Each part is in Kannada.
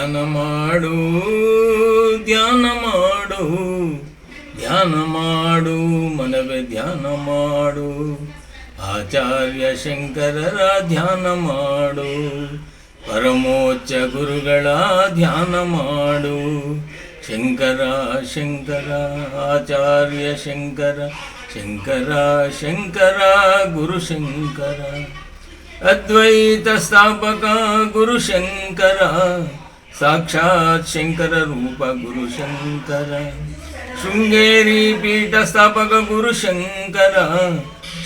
ಧ್ಯಾನ ಮಾಡು ಧ್ಯಾನ ಮಾಡು ಧ್ಯಾನ ಮಾಡು ಮನವೇ ಧ್ಯಾನ ಮಾಡು ಆಚಾರ್ಯ ಶಂಕರರ ಧ್ಯಾನ ಮಾಡು ಪರಮೋಚ್ಚ ಗುರುಗಳ ಧ್ಯಾನ ಮಾಡು ಶಂಕರ ಶಂಕರ ಆಚಾರ್ಯ ಶಂಕರ ಶಂಕರ ಶಂಕರ ಗುರು ಶಂಕರ ಅದ್ವೈತ ಸ್ಥಾಪಕ ಗುರು ಶಂಕರ ಸಾಕ್ಷಾತ್ ಶಂಕರ ರೂಪ ಗುರು ಶಂಕರ ಶೃಂಗೇರಿ ಪೀಠ ಸ್ಥಾಪಕ ಗುರು ಶಂಕರ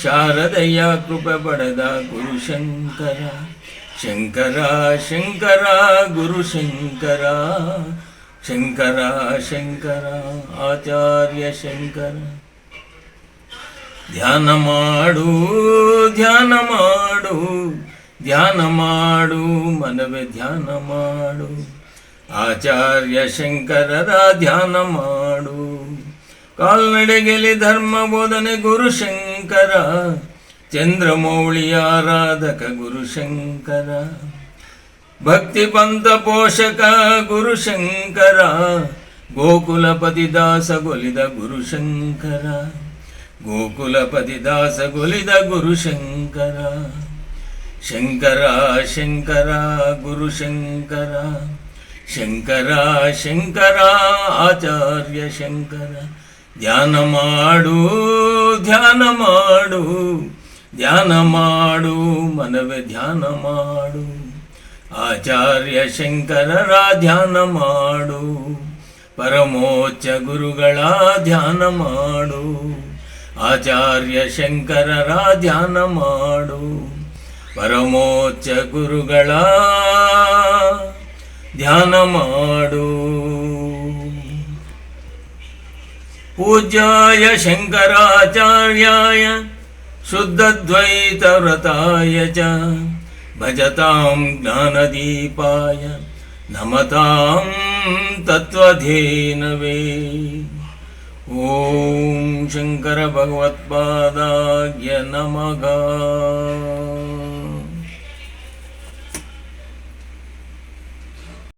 ಶಾರದಯ್ಯ ಕೃಪೆ ಪಡೆದ ಗುರು ಶಂಕರ ಶಂಕರ ಶಂಕರ ಗುರು ಶಂಕರ ಶಂಕರ ಶಂಕರ ಆಚಾರ್ಯ ಶಂಕರ ಧ್ಯಾನ ಮಾಡು ಧ್ಯಾನ ಮಾಡು ಧ್ಯಾನ ಮಾಡು ಮನವೇ ಧ್ಯಾನ ಮಾಡು ಆಚಾರ್ಯ ಶಂಕರರ ಧ್ಯಾನ ಮಾಡು ಕಾಲ್ನಡೆಗೆಲಿ ಧರ್ಮ ಬೋಧನೆ ಗುರು ಶಂಕರ ಚಂದ್ರಮೌಳಿ ಆರಾಧಕ ಗುರು ಶಂಕರ ಭಕ್ತಿ ಪಂಥ ಪೋಷಕ ಗುರು ಶಂಕರ ಗೋಕುಲಪತಿ ದಾಸಗೊಲಿದ ಗುರು ಶಂಕರ ಗೋಕುಲಪತಿ ದಾಸಗೊಲಿದ ಗುರು ಶಂಕರ ಶಂಕರ ಶಂಕರ ಗುರು ಶಂಕರ ಶಂಕರ ಶಂಕರ ಆಚಾರ್ಯ ಶಂಕರ ಧ್ಯಾನ ಮಾಡು ಧ್ಯಾನ ಮಾಡು ಧ್ಯಾನ ಮಾಡು ಮನವೇ ಧ್ಯಾನ ಮಾಡು ಆಚಾರ್ಯ ಶಂಕರರ ಧ್ಯಾನ ಮಾಡು ಪರಮೋಚ್ಚ ಗುರುಗಳ ಧ್ಯಾನ ಮಾಡು ಆಚಾರ್ಯ ಶಂಕರರ ಧ್ಯಾನ ಮಾಡು ಪರಮೋಚ್ಚ ಗುರುಗಳ ಧ್ಯಾನ ಮಾಡು ಪೂಜ್ಯಾಯ ಶಂಕರಾಚಾರ್ಯಾಯ ಶುದ್ಧದ್ವೈತ ವ್ರತಾಯ ಚ ಭಜತಾಂ ಜ್ಞಾನದೀಪಾಯ ನಮತಾಂ ತತ್ವಧೇನವೇ ಓಂ ಶಂಕರ ಭಗವತ್ಪಾದಾಯ ನಮಃ.